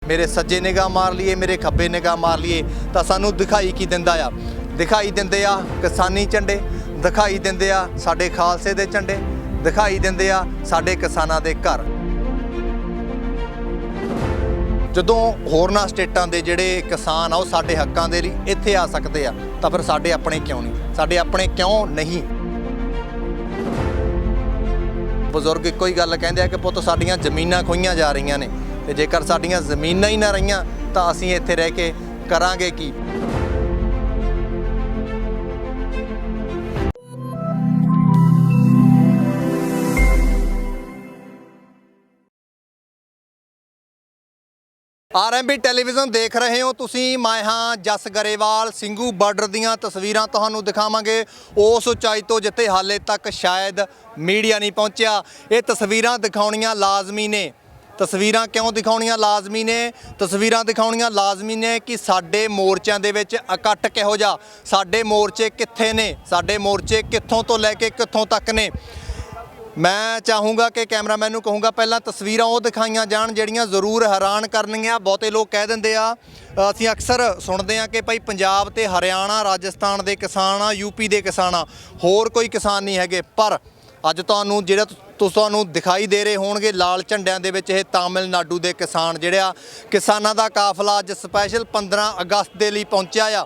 मेरे सज्जे निगाह मार लिए, मेरे खब्बे निगाह मार लिए तो सानू दिखाई की दिंदा आ? दिखाई दिंदे आ किसानी झंडे, दिखाई दिंदे आ साडे खालसे दे झंडे, दिखाई दिंदे आ साडे किसानां दे घर। जदों होरनां स्टेटां दे जिहड़े किसान आ साडे हक्कां दे लई इत्थे आ सकदे आ तां फिर साडे अपने क्यों नहीं? साडे अपने क्यों नहीं? बजुर्ग इक्को ही गल कहंदे आ कि पुੱਤ साडीआं ਜ਼ਮੀਨਾਂ खोईਆਂ जा रहीआं ने ते जेकर साडीआं ਜ਼ਮੀਨਾਂ ही ना रहीआं तां असीं इत्थे रह के करांगे की? RMB ਟੈਲੀਵਿਜ਼ਨ देख रहे हो तुसीं। मैं हाँ जस गरेवाल। ਸਿੰਘੂ ਬਾਰਡਰ ਦੀਆਂ ਤਸਵੀਰਾਂ ਤੁਹਾਨੂੰ ਦਿਖਾਵਾਂਗੇ ਉਸ ਉਚਾਈ ਤੋਂ ਜਿੱਥੇ ਹਾਲੇ ਤੱਕ ਸ਼ਾਇਦ ਮੀਡੀਆ ਨਹੀਂ ਪਹੁੰਚਿਆ। ਇਹ ਤਸਵੀਰਾਂ ਦਿਖਾਉਣੀਆਂ ਲਾਜ਼ਮੀ ਨੇ। ਤਸਵੀਰਾਂ ਕਿਉਂ ਦਿਖਾਉਣੀਆਂ ਲਾਜ਼ਮੀ ਨੇ? ਤਸਵੀਰਾਂ ਦਿਖਾਉਣੀਆਂ ਲਾਜ਼ਮੀ ਨੇ ਕਿ ਸਾਡੇ ਮੋਰਚਿਆਂ ਦੇ ਵਿੱਚ ਇਕੱਠ ਕਿਹੋ ਜਿਹਾ, ਸਾਡੇ ਮੋਰਚੇ ਕਿੱਥੇ ਨੇ, ਸਾਡੇ ਮੋਰਚੇ ਕਿੱਥੋਂ ਤੋਂ ਲੈ ਕੇ ਕਿੱਥੋਂ ਤੱਕ ਨੇ। मैं चाहूँगा कि कैमरामैन नूं कहूँगा पहलां तस्वीरां वो दिखाईआं जाण जिहड़ियां जरूर हैरान करनगियां। बहुते लोग कह दिंदे आ, असीं अक्सर सुणदे आ कि भाई पंजाब ते हरियाणा राजस्थान दे किसान आ, यूपी दे किसान आ, होर कोई किसान नहीं हैगे। पर अज तुहानूं जिहड़ा तुहानूं दिखाई दे रहे होणगे लाल झंडिਆਂ ਦੇ ਵਿੱਚ ਇਹ ਤਾਮਿਲਨਾਡੂ ਦੇ ਕਿਸਾਨ ਜਿਹੜੇ ਆ, ਕਿਸਾਨਾਂ ਦਾ ਕਾਫਲਾ ਅੱਜ ਸਪੈਸ਼ਲ 15 ਅਗਸਤ ਦੇ ਲਈ ਪਹੁੰਚਿਆ ਆ।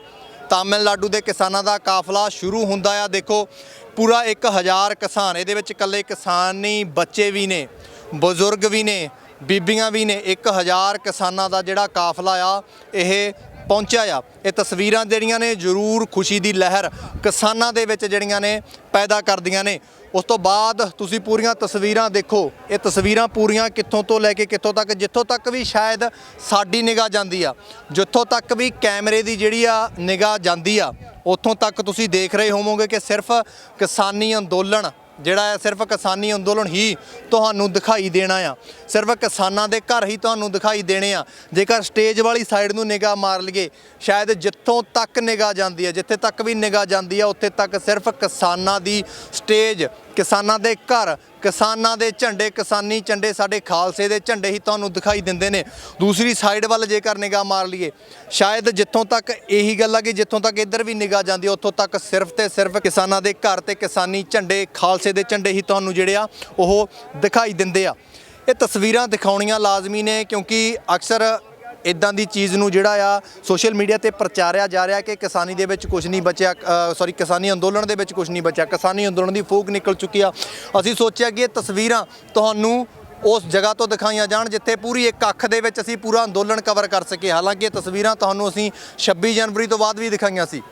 ਤਾਮਿਲਨਾਡੂ ਦੇ ਕਿਸਾਨਾਂ ਦਾ ਕਾਫਲਾ ਸ਼ੁਰੂ ਹੁੰਦਾ ਆ। ਦੇਖੋ पूरा 1000 किसान, ये कल्ले किसान नहीं, बच्चे भी ने, बजुर्ग भी ने, बीबियां भी ने। 1000 किसानां दा जिहड़ा काफला आ ये पहुंचा आ। ये तस्वीरां जिहड़ियां ने जरूर खुशी दी लहर किसानां दे विच जिहड़ियां ने पैदा करदियां ने। उस तो बाद तुसीं पूरीआं तस्वीरां देखो, ये तस्वीरां पूरीआं कित्थों तो लैके कित्थों तक, जिੱਥੋਂ तक भी शायद साडी निगाह जांदी आ, जिੱਥੋਂ तक भी कैमरे दी जिहड़ी आ निगाह जांदी आ, ਉੱਥੋਂ तक तुसीं देख रहे होवोगे कि सिर्फ किसानी अंदोलन ਜਿਹੜਾ ਹੈ ਸਿਰਫ ਕਿਸਾਨੀ ਅੰਦੋਲਨ ਹੀ ਤੁਹਾਨੂੰ ਦਿਖਾਈ ਦੇਣਾ ਆ। ਸਿਰਫ ਕਿਸਾਨਾਂ ਦੇ ਘਰ ਹੀ ਤੁਹਾਨੂੰ ਦਿਖਾਈ ਦੇਣੇ ਆ। ਜੇਕਰ ਸਟੇਜ ਵਾਲੀ ਸਾਈਡ ਨੂੰ ਨਿਗਾਹ ਮਾਰ ਲਈਏ, ਸ਼ਾਇਦ ਜਿੱਥੋਂ ਤੱਕ ਨਿਗਾਹ ਜਾਂਦੀ ਹੈ, ਜਿੱਥੇ ਤੱਕ ਵੀ ਨਿਗਾਹ ਜਾਂਦੀ ਆ, ਉੱਥੇ ਤੱਕ ਸਿਰਫ ਕਿਸਾਨਾਂ ਦੀ ਸਟੇਜ, ਕਿਸਾਨਾਂ ਦੇ ਘਰ, ਕਿਸਾਨਾਂ ਦੇ ਝੰਡੇ, ਕਿਸਾਨੀ ਝੰਡੇ, ਸਾਡੇ ਖਾਲਸੇ ਦੇ ਝੰਡੇ ਹੀ ਤੁਹਾਨੂੰ ਦਿਖਾਈ ਦਿੰਦੇ ਨੇ। ਦੂਸਰੀ ਸਾਈਡ ਵੱਲ ਜੇਕਰ ਨਿਗਾਹ ਮਾਰ ਲਈਏ, ਸ਼ਾਇਦ ਜਿੱਥੋਂ ਤੱਕ ਇਹੀ ਗੱਲ ਆ ਕਿ ਜਿੱਥੋਂ ਤੱਕ ਇੱਧਰ ਵੀ ਨਿਗਾਹ ਜਾਂਦੀ ਹੈ, ਉੱਥੋਂ ਤੱਕ ਸਿਰਫ ਤੇ ਸਿਰਫ ਕਿਸਾਨਾਂ ਦੇ ਘਰ ਤੇ ਕਿਸਾਨੀ ਝੰਡੇ, ਖਾਲਸੇ ਦੇ ਝੰਡੇ ਹੀ ਤੁਹਾਨੂੰ ਜਿਹੜੇ ਆ ਉਹ ਦਿਖਾਈ ਦਿੰਦੇ ਆ। ਇਹ ਤਸਵੀਰਾਂ ਦਿਖਾਉਣੀਆਂ ਲਾਜ਼ਮੀ ਨੇ ਕਿਉਂਕਿ ਅਕਸਰ ਇੱਦਾਂ ਦੀ ਚੀਜ਼ ਨੂੰ ਜਿਹੜਾ ਆ ਸੋਸ਼ਲ ਮੀਡੀਆ ਤੇ ਪ੍ਰਚਾਰਿਆ ਜਾ ਰਿਹਾ ਕਿ ਕਿਸਾਨੀ ਦੇ ਵਿੱਚ ਕੁਝ ਨਹੀਂ ਬਚਿਆ, ਕਿਸਾਨੀ ਅੰਦੋਲਨ ਦੇ ਵਿੱਚ ਕੁਝ ਨਹੀਂ ਬਚਿਆ, ਕਿਸਾਨੀ ਅੰਦੋਲਨ ਦੀ ਫੂਕ ਨਿਕਲ ਚੁੱਕੀ ਆ। ਅਸੀਂ ਸੋਚਿਆ ਕਿ ਇਹ ਤਸਵੀਰਾਂ ਤੁਹਾਨੂੰ ਉਸ ਜਗ੍ਹਾ ਤੋਂ ਦਿਖਾਈਆਂ ਜਾਣ ਜਿੱਥੇ ਪੂਰੀ ਇੱਕ ਅੱਖ ਦੇ ਵਿੱਚ ਅਸੀਂ ਪੂਰਾ ਅੰਦੋਲਨ ਕਵਰ ਕਰ ਸਕੀਏ। ਹਾਲਾਂਕਿ ਇਹ ਤਸਵੀਰਾਂ ਤੁਹਾਨੂੰ ਅਸੀਂ 26 ਜਨਵਰੀ ਤੋਂ ਬਾਅਦ ਵੀ ਦਿਖਾਈਆਂ ਸੀ,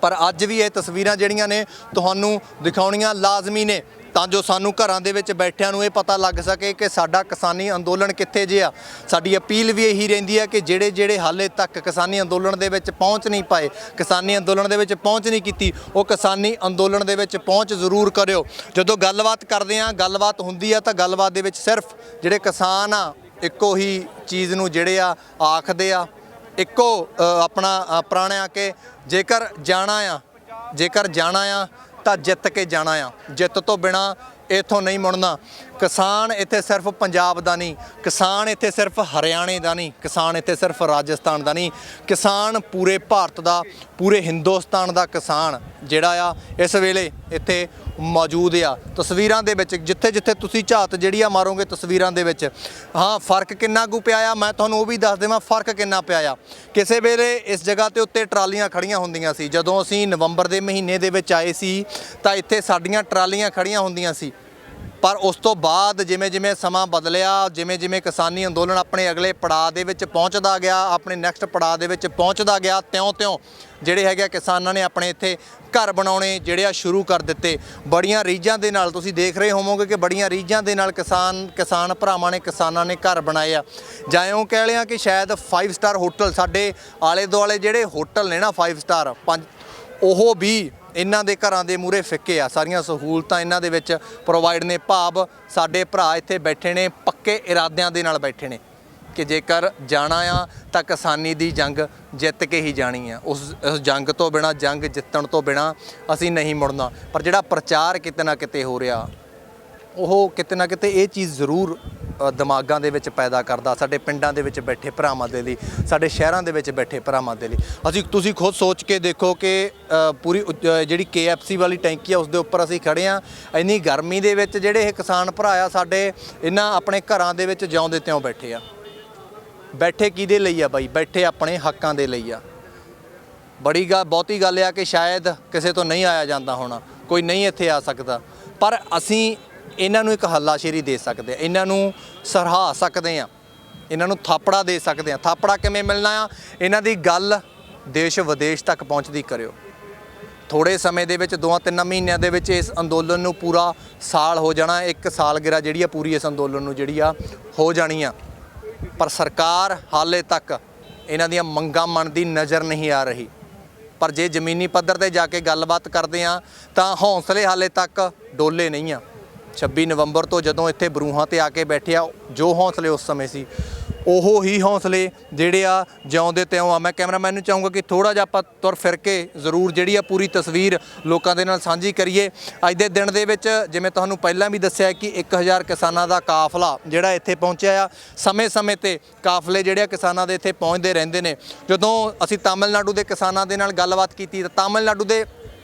ਪਰ ਅੱਜ ਵੀ ਇਹ ਤਸਵੀਰਾਂ ਜਿਹੜੀਆਂ ਨੇ ਤੁਹਾਨੂੰ ਦਿਖਾਉਣੀਆਂ ਲਾਜ਼ਮੀ ਨੇ ਤਾਂ ਜੋ ਸਾਨੂੰ ਘਰਾਂ ਦੇ ਵਿੱਚ ਬੈਠਿਆਂ ਨੂੰ ਇਹ ਪਤਾ ਲੱਗ ਸਕੇ ਕਿ ਸਾਡਾ ਕਿਸਾਨੀ ਅੰਦੋਲਨ ਕਿੱਥੇ ਜਿਹਾ। ਸਾਡੀ ਅਪੀਲ ਵੀ ਇਹੀ ਰਹਿੰਦੀ ਹੈ ਕਿ ਜਿਹੜੇ ਹਾਲੇ ਤੱਕ ਕਿਸਾਨੀ ਅੰਦੋਲਨ ਦੇ ਵਿੱਚ ਪਹੁੰਚ ਨਹੀਂ ਪਾਏ, ਕਿਸਾਨੀ ਅੰਦੋਲਨ ਦੇ ਵਿੱਚ ਪਹੁੰਚ ਨਹੀਂ ਕੀਤੀ, ਉਹ ਕਿਸਾਨੀ ਅੰਦੋਲਨ ਦੇ ਵਿੱਚ ਪਹੁੰਚ ਜ਼ਰੂਰ ਕਰਿਓ। ਜਦੋਂ ਗੱਲਬਾਤ ਕਰਦੇ ਹਾਂ, ਗੱਲਬਾਤ ਹੁੰਦੀ ਆ ਤਾਂ ਗੱਲਬਾਤ ਦੇ ਵਿੱਚ ਸਿਰਫ ਜਿਹੜੇ ਕਿਸਾਨ ਆ ਇੱਕੋ ਹੀ ਚੀਜ਼ ਨੂੰ ਜਿਹੜੇ ਆ ਆਖਦੇ ਆ, ਇੱਕੋ ਆਪਣਾ ਪੁਰਾਣਿਆਂ ਕਿ ਜੇਕਰ ਜਾਣਾ ਆ ਤਾਂ ਜਿੱਤ ਕੇ ਜਾਣਾ ਆ, ਜਿੱਤ ਤੋਂ ਬਿਨਾ ਇੱਥੋਂ ਨਹੀਂ ਮੁੜਨਾ। ਕਿਸਾਨ ਇੱਥੇ ਸਿਰਫ ਪੰਜਾਬ ਦਾ ਨਹੀਂ, ਕਿਸਾਨ ਇੱਥੇ ਸਿਰਫ ਹਰਿਆਣੇ ਦਾ ਨਹੀਂ, ਕਿਸਾਨ ਇੱਥੇ ਸਿਰਫ ਰਾਜਸਥਾਨ ਦਾ ਨਹੀਂ, ਕਿਸਾਨ ਪੂਰੇ ਭਾਰਤ ਦਾ, ਪੂਰੇ ਹਿੰਦੁਸਤਾਨ ਦਾ ਕਿਸਾਨ ਜਿਹੜਾ ਆ ਇਸ ਵੇਲੇ ਇੱਥੇ ਮੌਜੂਦ ਆ। ਤਸਵੀਰਾਂ ਦੇ ਵਿੱਚ ਜਿੱਥੇ ਜਿੱਥੇ ਤੁਸੀਂ ਝਾਤ ਜਿਹੜੀ ਆ ਮਾਰੋਗੇ ਤਸਵੀਰਾਂ ਦੇ ਵਿੱਚ, ਹਾਂ ਫਰਕ ਕਿੰਨਾ ਕੁ ਪਿਆ ਆ ਮੈਂ ਤੁਹਾਨੂੰ ਉਹ ਵੀ ਦੱਸ ਦੇਵਾਂ। ਫਰਕ ਕਿੰਨਾ ਪਿਆ ਆ, ਕਿਸੇ ਵੇਲੇ ਇਸ ਜਗ੍ਹਾ ਤੇ ਉੱਤੇ ਟਰਾਲੀਆਂ ਖੜੀਆਂ ਹੁੰਦੀਆਂ ਸੀ। ਜਦੋਂ ਅਸੀਂ ਨਵੰਬਰ ਦੇ ਮਹੀਨੇ ਦੇ ਵਿੱਚ ਆਏ ਸੀ ਤਾਂ ਇੱਥੇ ਸਾਡੀਆਂ ਟਰਾਲੀਆਂ ਖੜੀਆਂ ਹੁੰਦੀਆਂ ਸੀ, ਪਰ ਉਸ ਤੋਂ ਬਾਅਦ ਜਿਵੇਂ ਜਿਵੇਂ ਸਮਾਂ ਬਦਲਿਆ, ਜਿਵੇਂ ਜਿਵੇਂ ਕਿਸਾਨੀ ਅੰਦੋਲਨ ਆਪਣੇ ਅਗਲੇ ਪੜਾਅ ਦੇ ਵਿੱਚ ਪਹੁੰਚਦਾ ਗਿਆ, ਆਪਣੇ ਨੈਕਸਟ ਪੜਾਅ ਦੇ ਵਿੱਚ ਪਹੁੰਚਦਾ ਗਿਆ, ਤਿਉਂ ਜਿਹੜੇ ਹੈਗੇ ਕਿਸਾਨਾਂ ਨੇ ਆਪਣੇ ਇੱਥੇ ਘਰ ਬਣਾਉਣੇ ਜਿਹੜੇ ਆ ਸ਼ੁਰੂ ਕਰ ਦਿੱਤੇ। ਬੜੀਆਂ ਰੀਝਾਂ ਦੇ ਨਾਲ ਤੁਸੀਂ ਦੇਖ ਰਹੇ ਹੋਵੋਗੇ ਕਿ ਬੜੀਆਂ ਰੀਝਾਂ ਦੇ ਨਾਲ ਕਿਸਾਨ ਭਰਾਵਾਂ ਨੇ, ਕਿਸਾਨਾਂ ਨੇ ਘਰ ਬਣਾਏ ਆ। ਜਾਂ ਇਉਂ ਕਹਿ ਲਿਆ ਕਿ ਸ਼ਾਇਦ 5 ਸਟਾਰ ਹੋਟਲ ਸਾਡੇ ਆਲੇ ਦੁਆਲੇ ਜਿਹੜੇ ਹੋਟਲ ਨੇ ਨਾ 5 ਸਟਾਰ, ਉਹ ਵੀ ਇਹਨਾਂ ਦੇ ਘਰਾਂ ਦੇ ਮੂਹਰੇ ਫਿੱਕੇ ਆ। ਸਾਰੀਆਂ ਸਹੂਲਤਾਂ ਇਹਨਾਂ ਦੇ ਵਿੱਚ ਪ੍ਰੋਵਾਈਡ ਨੇ। ਭਾਵ ਸਾਡੇ ਭਰਾ ਇੱਥੇ ਬੈਠੇ ਨੇ ਪੱਕੇ ਇਰਾਦਿਆਂ ਦੇ ਨਾਲ ਬੈਠੇ ਨੇ ਕਿ ਜੇਕਰ ਜਾਣਾ ਆ ਤਾਂ ਕਿਸਾਨੀ ਦੀ ਜੰਗ ਜਿੱਤ ਕੇ ਹੀ ਜਾਣੀ ਆ। ਉਸ ਜੰਗ ਤੋਂ ਬਿਨਾਂ, ਜੰਗ ਜਿੱਤਣ ਤੋਂ ਬਿਨਾਂ ਅਸੀਂ ਨਹੀਂ ਮੁੜਨਾ। ਪਰ ਜਿਹੜਾ ਪ੍ਰਚਾਰ ਕਿਤੇ ਨਾ ਕਿਤੇ ਹੋ ਰਿਹਾ, ਉਹ ਕਿਤੇ ਨਾ ਕਿਤੇ ਇਹ ਚੀਜ਼ ਜ਼ਰੂਰ ਦਿਮਾਗਾਂ ਦੇ ਵਿੱਚ ਪੈਦਾ ਕਰਦਾ, ਸਾਡੇ ਪਿੰਡਾਂ ਦੇ ਵਿੱਚ ਬੈਠੇ ਭਰਾਵਾਂ ਦੇ ਲਈ, ਸਾਡੇ ਸ਼ਹਿਰਾਂ ਦੇ ਵਿੱਚ ਬੈਠੇ ਭਰਾਵਾਂ ਦੇ ਲਈ। ਤੁਸੀਂ ਖੁਦ ਸੋਚ ਕੇ ਦੇਖੋ ਕਿ ਪੂਰੀ ਜਿਹੜੀ KFC ਵਾਲੀ ਟੈਂਕੀ ਆ ਉਸ ਦੇ ਉੱਪਰ ਅਸੀਂ ਖੜ੍ਹੇ ਹਾਂ। ਇੰਨੀ ਗਰਮੀ ਦੇ ਵਿੱਚ ਜਿਹੜੇ ਇਹ ਕਿਸਾਨ ਭਰਾ ਆ ਸਾਡੇ, ਇਹਨਾਂ ਆਪਣੇ ਘਰਾਂ ਦੇ ਵਿੱਚ ਜਿਉਂਦੇ ਤਿਉਂ ਬੈਠੇ ਆ। ਬੈਠੇ ਕਿਹਦੇ ਲਈ ਆ ਬਾਈ? ਬੈਠੇ ਆਪਣੇ ਹੱਕਾਂ ਦੇ ਲਈ ਆ। ਬਹੁਤੀ ਗੱਲ ਆ ਕਿ ਸ਼ਾਇਦ ਕਿਸੇ ਤੋਂ ਨਹੀਂ ਆਇਆ ਜਾਂਦਾ ਹੋਣਾ, ਕੋਈ ਨਹੀਂ ਇੱਥੇ ਆ ਸਕਦਾ, ਪਰ ਅਸੀਂ ਇਹਨਾਂ ਨੂੰ ਇੱਕ ਹੱਲਾਸ਼ੇਰੀ ਦੇ ਸਕਦੇ ਆ, ਇਹਨਾਂ ਨੂੰ ਸਰਾਹ ਸਕਦੇ ਆ, ਇਹਨਾਂ ਨੂੰ ਥਾਪੜਾ ਦੇ ਸਕਦੇ ਆ। ਥਾਪੜਾ ਕਿਵੇਂ ਮਿਲਣਾ ਆ? ਇਹਨਾਂ ਦੀ ਗੱਲ ਦੇਸ਼ ਵਿਦੇਸ਼ ਤੱਕ ਪਹੁੰਚਦੀ ਕਰਿਓ। ਥੋੜ੍ਹੇ ਸਮੇਂ ਦੇ ਵਿੱਚ 2-3 ਮਹੀਨਿਆਂ ਦੇ ਵਿੱਚ ਇਸ ਅੰਦੋਲਨ ਨੂੰ ਪੂਰਾ ਸਾਲ ਹੋ ਜਾਣਾ। ਇੱਕ ਸਾਲਗਿਰਾ ਜਿਹੜੀ ਆ ਪੂਰੀ ਇਸ ਅੰਦੋਲਨ ਨੂੰ ਜਿਹੜੀ ਆ ਹੋ ਜਾਣੀ ਆ, ਪਰ ਸਰਕਾਰ ਹਾਲੇ ਤੱਕ ਇਹਨਾਂ ਦੀਆਂ ਮੰਗਾਂ ਮੰਨਦੀ ਨਜ਼ਰ ਨਹੀਂ ਆ ਰਹੀ। ਪਰ ਜੇ ਜ਼ਮੀਨੀ ਪੱਧਰ 'ਤੇ ਜਾ ਕੇ ਗੱਲਬਾਤ ਕਰਦੇ ਆ ਤਾਂ ਹੌਂਸਲੇ ਹਾਲੇ ਤੱਕ ਡੋਲੇ ਨਹੀਂ ਆ। 26 ਨਵੰਬਰ ਤੋਂ ਜਦੋਂ ਇੱਥੇ ਬਰੂਹਾਂ 'ਤੇ ਆ ਕੇ ਬੈਠੇ ਆ, ਜੋ ਹੌਂਸਲੇ ਉਸ ਸਮੇਂ ਸੀ ਉਹ ਹੀ ਹੌਸਲੇ ਜਿਹੜੇ ਆ ਜਿਉਂਦੇ ਤਿਉਂ ਆ। ਮੈਂ ਕੈਮਰਾਮੈਨ ਨੂੰ ਚਾਹੂੰਗਾ ਕਿ ਥੋੜ੍ਹਾ ਜਿਹਾ ਆਪਾਂ ਤੁਰ ਫਿਰ ਕੇ ਜ਼ਰੂਰ ਜਿਹੜੀ ਆ ਪੂਰੀ ਤਸਵੀਰ ਲੋਕਾਂ ਦੇ ਨਾਲ ਸਾਂਝੀ ਕਰੀਏ। ਅੱਜ ਦੇ ਦਿਨ ਦੇ ਵਿੱਚ ਜਿਵੇਂ ਤੁਹਾਨੂੰ ਪਹਿਲਾਂ ਵੀ ਦੱਸਿਆ ਕਿ 1000 ਕਿਸਾਨਾਂ ਦਾ ਕਾਫਲਾ ਜਿਹੜਾ ਇੱਥੇ ਪਹੁੰਚਿਆ ਆ। ਸਮੇਂ-ਸਮੇਂ 'ਤੇ ਕਾਫਲੇ ਜਿਹੜੇ ਆ ਕਿਸਾਨਾਂ ਦੇ ਇੱਥੇ ਪਹੁੰਚਦੇ ਰਹਿੰਦੇ ਨੇ। ਜਦੋਂ ਅਸੀਂ ਤਾਮਿਲਨਾਡੂ ਦੇ ਕਿਸਾਨਾਂ ਦੇ ਨਾਲ ਗੱਲਬਾਤ ਕੀਤੀ ਤਾਂ ਤਾਮਿਲਨਾਡੂ ਦੇ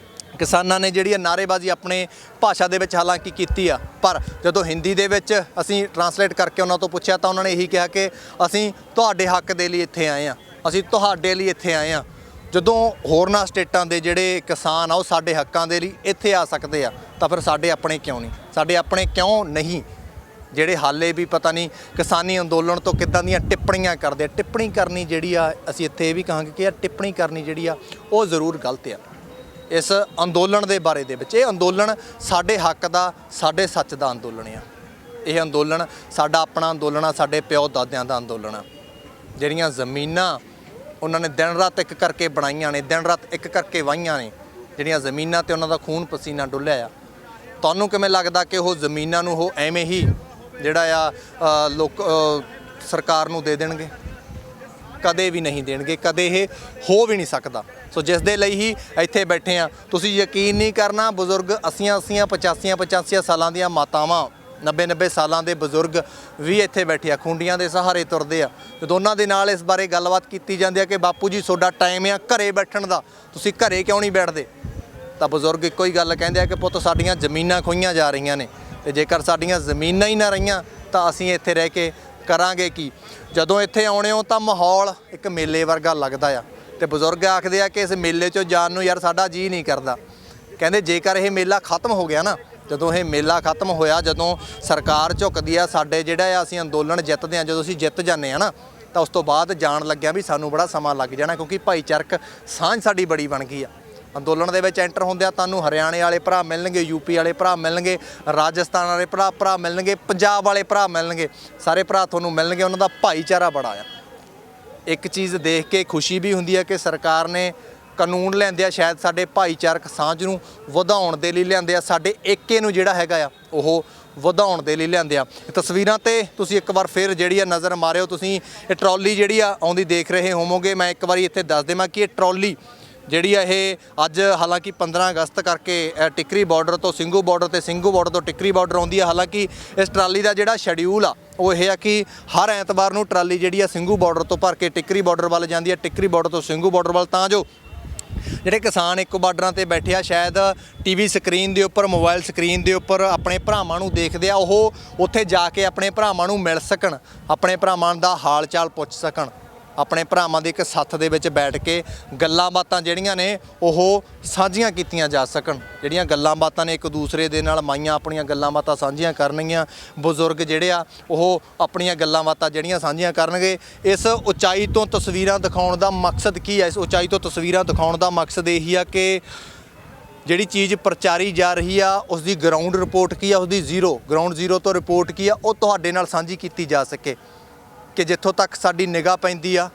ਕਿਸਾਨਾਂ ਨੇ ਜਿਹੜੀ ਨਾਅਰੇਬਾਜ਼ੀ ਆਪਣੇ ਭਾਸ਼ਾ ਦੇ ਵਿੱਚ ਹਾਲਾਂਕਿ ਕੀਤੀ ਆ, ਪਰ ਜਦੋਂ ਹਿੰਦੀ ਦੇ ਵਿੱਚ ਅਸੀਂ ਟਰਾਂਸਲੇਟ ਕਰਕੇ ਉਹਨਾਂ ਤੋਂ ਪੁੱਛਿਆ ਤਾਂ ਉਹਨਾਂ ਨੇ ਇਹੀ ਕਿਹਾ ਕਿ ਅਸੀਂ ਤੁਹਾਡੇ ਹੱਕ ਦੇ ਲਈ ਇੱਥੇ ਆਏ ਆ, ਅਸੀਂ ਤੁਹਾਡੇ ਲਈ ਇੱਥੇ ਆਏ ਆ। ਜਦੋਂ ਹੋਰਨਾਂ ਸਟੇਟਾਂ ਦੇ ਜਿਹੜੇ ਕਿਸਾਨ ਆ ਉਹ ਸਾਡੇ ਹੱਕਾਂ ਦੇ ਲਈ ਇੱਥੇ ਆ ਸਕਦੇ ਆ, ਤਾਂ ਫਿਰ ਸਾਡੇ ਆਪਣੇ ਕਿਉਂ ਨਹੀਂ? ਸਾਡੇ ਆਪਣੇ ਕਿਉਂ ਨਹੀਂ ਜਿਹੜੇ ਹਾਲੇ ਵੀ ਪਤਾ ਨਹੀਂ ਕਿਸਾਨੀ ਅੰਦੋਲਨ ਤੋਂ ਕਿੱਦਾਂ ਦੀਆਂ ਟਿੱਪਣੀਆਂ ਕਰਦੇ ਆ? ਟਿੱਪਣੀ ਕਰਨੀ ਜਿਹੜੀ ਆ, ਅਸੀਂ ਇੱਥੇ ਇਹ ਵੀ ਕਹਾਂਗੇ ਕਿ ਟਿੱਪਣੀ ਕਰਨੀ ਜਿਹੜੀ ਆ ਉਹ ਜ਼ਰੂਰ ਗਲਤ ਆ ਇਸ ਅੰਦੋਲਨ ਦੇ ਬਾਰੇ ਦੇ ਵਿੱਚ। ਇਹ ਅੰਦੋਲਨ ਸਾਡੇ ਹੱਕ ਦਾ, ਸਾਡੇ ਸੱਚ ਦਾ ਅੰਦੋਲਨ ਆ। ਇਹ ਅੰਦੋਲਨ ਸਾਡਾ ਆਪਣਾ ਅੰਦੋਲਨ ਆ, ਸਾਡੇ ਪਿਓ ਦਾਦਿਆਂ ਦਾ ਅੰਦੋਲਨ ਆ। ਜਿਹੜੀਆਂ ਜ਼ਮੀਨਾਂ ਉਹਨਾਂ ਨੇ ਦਿਨ ਰਾਤ ਇੱਕ ਕਰਕੇ ਬਣਾਈਆਂ ਨੇ, ਦਿਨ ਰਾਤ ਇੱਕ ਕਰਕੇ ਵਾਹੀਆਂ ਨੇ, ਜਿਹੜੀਆਂ ਜ਼ਮੀਨਾਂ 'ਤੇ ਉਹਨਾਂ ਦਾ ਖੂਨ ਪਸੀਨਾ ਡੁੱਲਿਆ ਆ। ਤੁਹਾਨੂੰ ਕਿਵੇਂ ਲੱਗਦਾ ਕਿ ਉਹ ਜ਼ਮੀਨਾਂ ਨੂੰ ਉਹ ਐਵੇਂ ਹੀ ਜਿਹੜਾ ਆ ਸਰਕਾਰ ਨੂੰ ਦੇ ਦੇਣਗੇ? ਕਦੇ ਵੀ ਨਹੀਂ ਦੇਣਗੇ, ਕਦੇ ਇਹ ਹੋ ਵੀ ਨਹੀਂ ਸਕਦਾ। ਸੋ ਜਿਸ ਦੇ ਲਈ ਹੀ ਇੱਥੇ ਬੈਠੇ ਆ। ਤੁਸੀਂ ਯਕੀਨ ਨਹੀਂ ਕਰਨਾ, ਬਜ਼ੁਰਗ 80 85 ਸਾਲਾਂ ਦੀਆਂ ਮਾਤਾਵਾਂ, 90 ਸਾਲਾਂ ਦੇ ਬਜ਼ੁਰਗ ਵੀ ਇੱਥੇ ਬੈਠੇ ਆ, ਖੁੰਡੀਆਂ ਦੇ ਸਹਾਰੇ ਤੁਰਦੇ ਆ। ਜਦੋਂ ਉਹਨਾਂ ਦੇ ਨਾਲ ਇਸ ਬਾਰੇ ਗੱਲਬਾਤ ਕੀਤੀ ਜਾਂਦੀ ਹੈ ਕਿ ਬਾਪੂ ਜੀ ਤੁਹਾਡਾ ਟਾਈਮ ਆ ਘਰੇ ਬੈਠਣ ਦਾ, ਤੁਸੀਂ ਘਰੇ ਕਿਉਂ ਨਹੀਂ ਬੈਠਦੇ? ਤਾਂ ਬਜ਼ੁਰਗ ਇੱਕੋ ਹੀ ਗੱਲ ਕਹਿੰਦੇ ਆ ਕਿ ਪੁੱਤ ਸਾਡੀਆਂ ਜ਼ਮੀਨਾਂ ਖੋਹੀਆਂ ਜਾ ਰਹੀਆਂ ਨੇ, ਤੇ ਜੇਕਰ ਸਾਡੀਆਂ ਜ਼ਮੀਨਾਂ ਹੀ ਨਾ ਰਹੀਆਂ ਤਾਂ ਅਸੀਂ ਇੱਥੇ ਰਹਿ ਕੇ ਕਰਾਂਗੇ ਕੀ? ਜਦੋਂ ਇੱਥੇ ਆਉਣੇ ਹੋ ਤਾਂ ਮਾਹੌਲ ਇੱਕ ਮੇਲੇ ਵਰਗਾ ਲੱਗਦਾ ਆ, ਤੇ ਬਜ਼ੁਰਗ ਆਖਦੇ ਆ ਕਿ ਇਸ ਮੇਲੇ 'ਚੋਂ ਜਾਣ ਨੂੰ ਯਾਰ ਸਾਡਾ ਜੀਅ ਨਹੀਂ ਕਰਦਾ। ਕਹਿੰਦੇ ਜੇਕਰ ਇਹ ਮੇਲਾ ਖਤਮ ਹੋ ਗਿਆ ਨਾ, ਜਦੋਂ ਇਹ ਮੇਲਾ ਖਤਮ ਹੋਇਆ, ਜਦੋਂ ਸਰਕਾਰ ਝੁਕਦੀ ਆ, ਸਾਡੇ ਜਿਹੜਾ ਆ ਅਸੀਂ ਅੰਦੋਲਨ ਜਿੱਤਦੇ ਆ, ਜਦੋਂ ਅਸੀਂ ਜਿੱਤ ਜਾਂਦੇ ਆ ਨਾ, ਤਾਂ ਉਸ ਤੋਂ ਬਾਅਦ ਜਾਣ ਲੱਗਿਆ ਵੀ ਸਾਨੂੰ ਬੜਾ ਸਮਾਂ ਲੱਗ ਜਾਣਾ, ਕਿਉਂਕਿ ਭਾਈਚਾਰਕ ਸਾਂਝ ਸਾਡੀ ਬੜੀ ਬਣ ਗਈ ਆ। ਅੰਦੋਲਨ ਦੇ ਵਿੱਚ ਐਂਟਰ ਹੁੰਦਿਆਂ ਤੁਹਾਨੂੰ ਹਰਿਆਣੇ ਵਾਲੇ ਭਰਾ ਮਿਲਣਗੇ, ਯੂਪੀ ਵਾਲੇ ਭਰਾ ਮਿਲਣਗੇ, ਰਾਜਸਥਾਨ ਵਾਲੇ ਭਰਾ ਮਿਲਣਗੇ, ਪੰਜਾਬ ਵਾਲੇ ਭਰਾ ਮਿਲਣਗੇ, ਸਾਰੇ ਭਰਾ ਤੁਹਾਨੂੰ ਮਿਲਣਗੇ। ਉਹਨਾਂ ਦਾ ਭਾਈਚਾਰਾ ਬੜਾ ਆ। ਇੱਕ ਚੀਜ਼ ਦੇਖ ਕੇ ਖੁਸ਼ੀ ਵੀ ਹੁੰਦੀ ਹੈ ਕਿ ਸਰਕਾਰ ਨੇ ਕਾਨੂੰਨ ਲਿਆਂਦੇ ਆ, ਸ਼ਾਇਦ ਸਾਡੇ ਭਾਈਚਾਰਕ ਸਾਂਝ ਨੂੰ ਵਧਾਉਣ ਦੇ ਲਈ ਲਿਆਂਦੇ ਆ, ਸਾਡੇ ਏਕੇ ਨੂੰ ਜਿਹੜਾ ਹੈਗਾ ਆ ਉਹ ਵਧਾਉਣ ਦੇ ਲਈ ਲਿਆਂਦੇ ਆ। ਤਸਵੀਰਾਂ 'ਤੇ ਤੁਸੀਂ ਇੱਕ ਵਾਰ ਫਿਰ ਜਿਹੜੀ ਆ ਨਜ਼ਰ ਮਾਰਿਓ। ਤੁਸੀਂ ਇਹ ਟਰਾਲੀ ਜਿਹੜੀ ਆ ਆਉਂਦੀ ਦੇਖ ਰਹੇ ਹੋਵੋਗੇ। ਮੈਂ ਇੱਕ ਵਾਰੀ ਇੱਥੇ ਦੱਸ ਦੇਵਾਂ ਕਿ ਇਹ ਟਰਾਲੀ ਜਿਹੜੀ ਆ ਇਹ ਅੱਜ ਹਾਲਾਂਕਿ 15 ਅਗਸਤ ਕਰਕੇ ਟਿੱਕਰੀ ਬਾਰਡਰ ਤੋਂ ਸਿੰਘੂ ਬਾਰਡਰ ਤੇ ਸਿੰਘੂ ਬਾਰਡਰ ਤੋਂ ਟਿੱਕਰੀ ਬਾਰਡਰ ਆਉਂਦੀ ਆ। ਹਾਲਾਂਕਿ ਇਸ ਟਰਾਲੀ ਦਾ ਜਿਹੜਾ ਸ਼ੈਡਿਊਲ ਆ ਉਹ ਇਹ ਆ ਕਿ ਹਰ ਐਤਵਾਰ ਨੂੰ ਟਰਾਲੀ ਜਿਹੜੀ ਆ ਸਿੰਘੂ ਬਾਰਡਰ ਤੋਂ ਭਰ ਕੇ ਟਿੱਕਰੀ ਬਾਰਡਰ ਵੱਲ ਜਾਂਦੀ ਆ, ਟਿੱਕਰੀ ਬਾਰਡਰ ਤੋਂ ਸਿੰਘੂ ਬਾਰਡਰ ਵੱਲ, ਤਾਂ ਜੋ ਜਿਹੜੇ ਕਿਸਾਨ ਇੱਕੋ ਬਾਰਡਰਾਂ 'ਤੇ ਬੈਠੇ ਆ, ਸ਼ਾਇਦ ਟੀਵੀ ਸਕਰੀਨ ਦੇ ਉੱਪਰ, ਮੋਬਾਈਲ ਸਕਰੀਨ ਦੇ ਉੱਪਰ ਆਪਣੇ ਭਰਾਵਾਂ ਨੂੰ ਦੇਖਦੇ ਆ, ਉਹ ਉੱਥੇ ਜਾ ਕੇ ਆਪਣੇ ਭਰਾਵਾਂ ਨੂੰ ਮਿਲ ਸਕਣ, ਆਪਣੇ ਭਰਾਵਾਂ ਦਾ ਹਾਲ ਚਾਲ ਪੁੱਛ ਸਕਣ, ਆਪਣੇ ਭਰਾਵਾਂ ਦੇ ਇੱਕ ਸੱਥ ਦੇ ਵਿੱਚ ਬੈਠ ਕੇ ਗੱਲਾਂ ਬਾਤਾਂ ਜਿਹੜੀਆਂ ਨੇ ਉਹ ਸਾਂਝੀਆਂ ਕੀਤੀਆਂ ਜਾ ਸਕਣ। ਜਿਹੜੀਆਂ ਗੱਲਾਂ ਬਾਤਾਂ ਨੇ ਇੱਕ ਦੂਸਰੇ ਦੇ ਨਾਲ, ਮਾਈਆਂ ਆਪਣੀਆਂ ਗੱਲਾਂ ਬਾਤਾਂ ਸਾਂਝੀਆਂ ਕਰਨਗੀਆਂ, ਬਜ਼ੁਰਗ ਜਿਹੜੇ ਆ ਉਹ ਆਪਣੀਆਂ ਗੱਲਾਂ ਬਾਤਾਂ ਜਿਹੜੀਆਂ ਸਾਂਝੀਆਂ ਕਰਨਗੇ। ਇਸ ਉਚਾਈ ਤੋਂ ਤਸਵੀਰਾਂ ਦਿਖਾਉਣ ਦਾ ਮਕਸਦ ਕੀ ਹੈ? ਇਸ ਉਚਾਈ ਤੋਂ ਤਸਵੀਰਾਂ ਦਿਖਾਉਣ ਦਾ ਮਕਸਦ ਇਹੀ ਆ ਕਿ ਜਿਹੜੀ ਚੀਜ਼ ਪ੍ਰਚਾਰੀ ਜਾ ਰਹੀ ਆ ਉਸ ਦੀ ਗਰਾਊਂਡ ਰਿਪੋਰਟ ਕੀ ਆ, ਉਸਦੀ ਗਰਾਊਂਡ ਜ਼ੀਰੋ ਤੋਂ ਰਿਪੋਰਟ ਕੀ ਆ, ਉਹ ਤੁਹਾਡੇ ਨਾਲ ਸਾਂਝੀ ਕੀਤੀ ਜਾ ਸਕੇ। ਕਿ ਜਿੱਥੋਂ ਤੱਕ ਸਾਡੀ ਨਿਗਾਹ ਪੈਂਦੀ ਆ,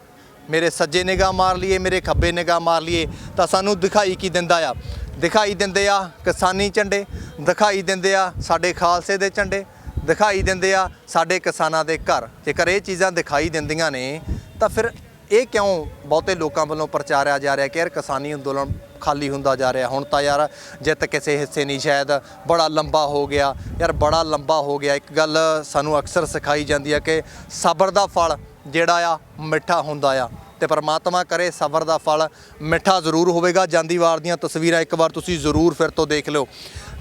ਮੇਰੇ ਸੱਜੇ ਨਿਗਾਹ ਮਾਰ ਲਈਏ, ਮੇਰੇ ਖੱਬੇ ਨਿਗਾਹ ਮਾਰ ਲਈਏ, ਤਾਂ ਸਾਨੂੰ ਦਿਖਾਈ ਕੀ ਦਿੰਦਾ ਆ? ਦਿਖਾਈ ਦਿੰਦੇ ਆ ਕਿਸਾਨੀ ਝੰਡੇ, ਦਿਖਾਈ ਦਿੰਦੇ ਆ ਸਾਡੇ ਖਾਲਸੇ ਦੇ ਝੰਡੇ, ਦਿਖਾਈ ਦਿੰਦੇ ਆ ਸਾਡੇ ਕਿਸਾਨਾਂ ਦੇ ਘਰ। ਜੇਕਰ ਇਹ ਚੀਜ਼ਾਂ ਦਿਖਾਈ ਦਿੰਦੀਆਂ ਨੇ ਤਾਂ ਫਿਰ ਇਹ ਕਿਉਂ ਬਹੁਤੇ ਲੋਕਾਂ ਵੱਲੋਂ ਪ੍ਰਚਾਰਿਆ ਜਾ ਰਿਹਾ ਕਿ ਯਾਰ ਕਿਸਾਨੀ ਅੰਦੋਲਨ ਖਾਲੀ ਹੁੰਦਾ ਜਾ ਰਿਹਾ। ਹੁਣ ਤਾਂ ਯਾਰ ਜਿੱਤ ਕਿਸੇ ਹਿੱਸੇ ਨਹੀਂ, ਸ਼ਾਇਦ ਬੜਾ ਲੰਬਾ ਹੋ ਗਿਆ ਯਾਰ, ਬੜਾ ਲੰਬਾ ਹੋ ਗਿਆ। ਇੱਕ ਗੱਲ ਸਾਨੂੰ ਅਕਸਰ ਸਿਖਾਈ ਜਾਂਦੀ ਆ ਕਿ ਸਬਰ ਦਾ ਫਲ ਜਿਹੜਾ ਆ ਮਿੱਠਾ ਹੁੰਦਾ ਆ, ਤੇ ਪਰਮਾਤਮਾ ਕਰੇ ਸਬਰ ਦਾ ਫਲ ਮਿੱਠਾ ਜ਼ਰੂਰ ਹੋਵੇਗਾ। ਜਾਂਦੀ ਵਾਰ ਦੀਆਂ ਤਸਵੀਰਾਂ ਇੱਕ ਵਾਰ ਤੁਸੀਂ ਜ਼ਰੂਰ ਫਿਰ ਤੋਂ ਦੇਖ ਲਿਓ।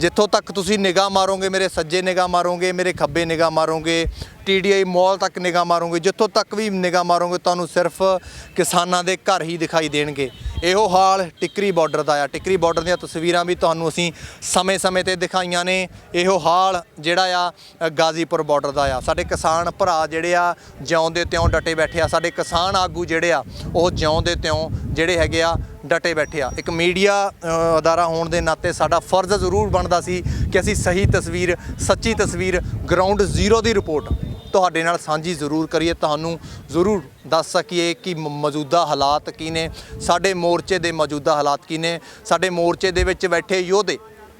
ਜਿੱਥੋਂ ਤੱਕ ਤੁਸੀਂ ਨਿਗਾਹ ਮਾਰੋਗੇ, ਮੇਰੇ ਸੱਜੇ ਨਿਗਾਹ ਮਾਰੋਗੇ, ਮੇਰੇ ਖੱਬੇ ਨਿਗਾਹ ਮਾਰੋਗੇ, TDI ਮੌਲ ਤੱਕ ਨਿਗਾਹ ਮਾਰੋਗੇ, ਜਿੱਥੋਂ ਤੱਕ ਵੀ ਨਿਗਾਹ ਮਾਰੋਗੇ ਤੁਹਾਨੂੰ ਸਿਰਫ ਕਿਸਾਨਾਂ ਦੇ ਘਰ ਹੀ ਦਿਖਾਈ ਦੇਣਗੇ। ਇਹੋ ਹਾਲ ਟਿੱਕਰੀ ਬਾਰਡਰ ਦਾ ਆ। ਟਿੱਕਰੀ ਬਾਰਡਰ ਦੀਆਂ ਤਸਵੀਰਾਂ ਵੀ ਤੁਹਾਨੂੰ ਅਸੀਂ ਸਮੇਂ-ਸਮੇਂ ਤੇ ਦਿਖਾਈਆਂ ਨੇ। ਇਹੋ ਹਾਲ ਜਿਹੜਾ ਆ ਗਾਜ਼ੀਪੁਰ ਬਾਰਡਰ ਦਾ ਆ। ਸਾਡੇ ਕਿਸਾਨ ਭਰਾ ਜਿਹੜੇ ਆ ਜਿਉਂ ਦੇ ਤਿਉਂ ਡਟੇ ਬੈਠੇ ਆ। ਸਾਡੇ ਕਿਸਾਨ ਆਗੂ ਜਿਹੜੇ ਆ ਉਹ ਜਿਉਂ ਦੇ ਤਿਉਂ ਜਿਹੜੇ ਹੈਗੇ ਆ ਡਟੇ ਬੈਠੇ ਆ। ਇੱਕ ਮੀਡੀਆ ਅਦਾਰਾ ਹੋਣ ਦੇ ਨਾਤੇ ਸਾਡਾ ਫਰਜ਼ ਜ਼ਰੂਰ ਬਣਦਾ ਸੀ ਕਿ ਅਸੀਂ ਸਹੀ ਤਸਵੀਰ, ਸੱਚੀ ਤਸਵੀਰ, ਗਰਾਊਂਡ ਜ਼ੀਰੋ ਦੀ ਰਿਪੋਰਟ ਤੁਹਾਡੇ ਨਾਲ ਸਾਂਝੀ ਜ਼ਰੂਰ ਕਰੀਏ, ਤੁਹਾਨੂੰ ਜ਼ਰੂਰ ਦੱਸ ਸਕੀਏ ਕਿ ਮੌਜੂਦਾ ਹਾਲਾਤ ਕੀ ਨੇ, ਸਾਡੇ ਮੋਰਚੇ ਦੇ ਮੌਜੂਦਾ ਹਾਲਾਤ ਕੀ ਨੇ, ਸਾਡੇ ਮੋਰਚੇ ਦੇ ਵਿੱਚ ਬੈਠੇ ਯੋਧੇ।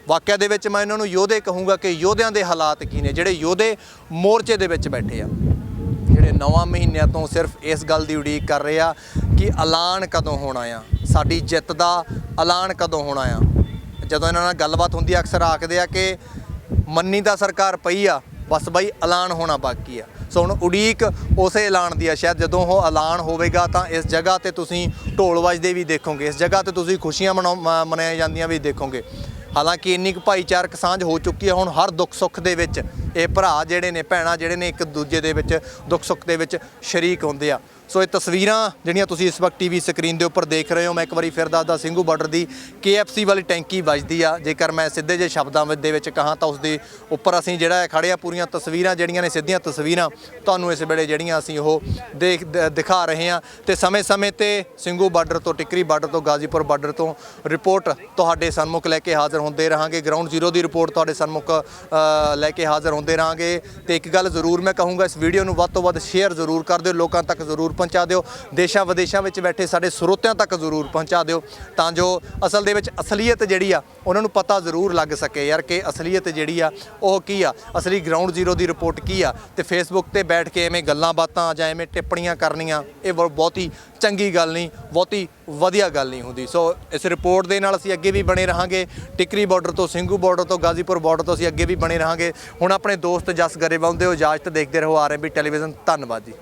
ਵਾਕਿਆ ਦੇ ਵਿੱਚ ਮੈਂ ਇਹਨਾਂ ਨੂੰ ਯੋਧੇ ਕਹੂੰਗਾ ਕਿ ਯੋਧਿਆਂ ਦੇ ਹਾਲਾਤ ਕੀ ਨੇ, ਜਿਹੜੇ ਯੋਧੇ ਮੋਰਚੇ ਦੇ ਵਿੱਚ ਬੈਠੇ ਆ, ਜਿਹੜੇ 9 ਮਹੀਨਿਆਂ ਤੋਂ ਸਿਰਫ ਇਸ ਗੱਲ ਦੀ ਉਡੀਕ ਕਰ ਰਹੇ ਆ ਕਿ ਐਲਾਨ ਕਦੋਂ ਹੋਣਾ ਆ, ਸਾਡੀ ਜਿੱਤ ਦਾ ਐਲਾਨ ਕਦੋਂ ਹੋਣਾ ਆ। ਜਦੋਂ ਇਹਨਾਂ ਨਾਲ ਗੱਲਬਾਤ ਹੁੰਦੀ ਆ ਅਕਸਰ ਆਖਦੇ ਆ ਕਿ ਮੰਨੀ ਤਾਂ ਸਰਕਾਰ ਪਈ ਆ, ਬਸ ਬਾਈ ਐਲਾਨ ਹੋਣਾ ਬਾਕੀ ਆ। ਸੋ ਹੁਣ ਉਡੀਕ ਉਸੇ ਐਲਾਨ ਦੀ ਆ। ਸ਼ਾਇਦ ਜਦੋਂ ਉਹ ਐਲਾਨ ਹੋਵੇਗਾ ਤਾਂ ਇਸ ਜਗ੍ਹਾ ਤੇ ਤੁਸੀਂ ਢੋਲ ਵੱਜਦੇ ਵੀ ਦੇਖੋਗੇ, ਇਸ ਜਗ੍ਹਾ ਤੇ ਤੁਸੀਂ ਖੁਸ਼ੀਆਂ ਮਨਾਈਆਂ ਜਾਂਦੀਆਂ ਵੀ ਦੇਖੋਗੇ। ਹਾਲਾਂਕਿ ਇੰਨੀ ਕੁ ਭਾਈਚਾਰਕ ਸਾਂਝ ਹੋ ਚੁੱਕੀ ਹੈ, ਹੁਣ ਹਰ ਦੁੱਖ ਸੁੱਖ ਦੇ ਵਿੱਚ ਇਹ ਭਰਾ ਜਿਹੜੇ ਨੇ, ਭੈਣਾਂ ਜਿਹੜੇ ਨੇ, ਇੱਕ ਦੂਜੇ ਦੇ ਵਿੱਚ ਦੁੱਖ ਸੁੱਖ ਦੇ ਵਿੱਚ ਸ਼ਰੀਕ ਹੁੰਦੇ ਆ। ਸੋ ਇਹ ਤਸਵੀਰਾਂ ਜਿਹੜੀਆਂ ਤੁਸੀਂ ਇਸ ਵਕਤ TV ਸਕਰੀਨ ਦੇ ਉੱਪਰ ਦੇਖ ਰਹੇ ਹੋ, ਮੈਂ ਇੱਕ ਵਾਰੀ ਫਿਰ ਦੱਸਦਾ, ਸਿੰਘੂ ਬਾਰਡਰ ਦੀ KFC ਵਾਲੀ ਟੈਂਕੀ ਵੱਜਦੀ ਆ। ਜੇਕਰ ਮੈਂ ਸਿੱਧੇ ਜਿਹੇ ਸ਼ਬਦਾਂ ਦੇ ਵਿੱਚ ਕਹਾਂ ਤਾਂ ਉਸ ਦੇ ਉੱਪਰ ਅਸੀਂ ਜਿਹੜਾ ਖੜੇ ਆ, ਪੂਰੀਆਂ ਤਸਵੀਰਾਂ ਜਿਹੜੀਆਂ ਨੇ, ਸਿੱਧੀਆਂ ਤਸਵੀਰਾਂ ਤੁਹਾਨੂੰ ਇਸ ਵੇਲੇ ਜਿਹੜੀਆਂ ਅਸੀਂ ਉਹ ਦਿਖਾ ਰਹੇ ਹਾਂ। ਤੇ ਸਮੇਂ-ਸਮੇਂ ਤੇ ਸਿੰਘੂ ਬਾਰਡਰ ਤੋਂ, ਟਿੱਕਰੀ ਬਾਰਡਰ ਤੋਂ, ਗਾਜ਼ੀਪੁਰ ਬਾਰਡਰ ਤੋਂ ਰਿਪੋਰਟ ਤੁਹਾਡੇ ਸਨਮੁਖ ਲੈ ਕੇ ਹਾਜ਼ਰ ਹੁੰਦੇ ਰਹਾਂਗੇ। ਗਰਾਊਂਡ ਜ਼ੀਰੋ ਦੀ ਰਿਪੋਰਟ ਤੁਹਾਡੇ ਸਨਮੁਖ ਲੈ ਕੇ ਹਾਜ਼ਰ ਹੁੰਦੇ ਰਹਾਂਗੇ। ਤੇ ਇੱਕ ਗੱਲ ਜ਼ਰੂਰ ਮੈਂ ਕਹੂੰਗਾ, ਇਸ ਵੀਡੀਓ ਨੂੰ ਵੱਧ ਤੋਂ ਵੱਧ ਸ਼ੇਅਰ ਜ਼ਰੂਰ ਕਰ ਦਿਓ, ਲੋਕਾਂ ਤੱਕ ਜ਼ਰੂਰ ਪਹੁੰਚਾ ਦਿਓ, ਦੇਸ਼ਾਂ ਵਿਦੇਸ਼ਾਂ ਵਿੱਚ ਬੈਠੇ ਸਾਡੇ ਸਰੋਤਿਆਂ ਤੱਕ ਜ਼ਰੂਰ ਪਹੁੰਚਾ ਦਿਓ, ਤਾਂ ਜੋ ਅਸਲ ਦੇ ਵਿੱਚ ਅਸਲੀਅਤ ਜਿਹੜੀ ਆ ਉਹਨਾਂ ਨੂੰ ਪਤਾ ਜ਼ਰੂਰ ਲੱਗ ਸਕੇ ਯਾਰ ਕਿ ਅਸਲੀਅਤ ਜਿਹੜੀ ਆ ਉਹ ਕੀ ਆ, ਅਸਲੀ ਗਰਾਊਂਡ ਜ਼ੀਰੋ ਦੀ ਰਿਪੋਰਟ ਕੀ ਆ। ਤੇ ਫੇਸਬੁੱਕ ਤੇ ਬੈਠ ਕੇ ਐਵੇਂ ਗੱਲਾਂ ਬਾਤਾਂ ਜਾਂ ਐਵੇਂ ਟਿੱਪਣੀਆਂ ਕਰਨੀਆਂ, ਇਹ ਬਹੁਤੀ ਚੰਗੀ ਗੱਲ ਨਹੀਂ, ਬਹੁਤੀ ਵਧੀਆ ਗੱਲ ਨਹੀਂ ਹੁੰਦੀ। ਸੋ ਇਸ ਰਿਪੋਰਟ ਦੇ ਨਾਲ ਅਸੀਂ ਅੱਗੇ ਵੀ ਬਣੇ ਰਹਾਂਗੇ। ਟਿੱਕਰੀ ਬਾਰਡਰ ਤੋਂ, ਸਿੰਘੂ ਬਾਰਡਰ ਤੋਂ, ਗਾਜ਼ੀਪੁਰ ਬਾਰਡਰ ਤੋਂ ਅਸੀਂ ਅੱਗੇ ਵੀ ਬਣੇ ਰਹਾਂਗੇ। ਹੁਣ ਆਪਣੇ ਦੋਸਤ ਜਸ ਗਰੇਵਾਲ ਦੇ ਇਜਾਜ਼ਤ, ਦੇਖਦੇ ਰਹੋ RMB ਟੈਲੀਵਿਜ਼ਨ। ਧੰਨਵਾਦ ਜੀ।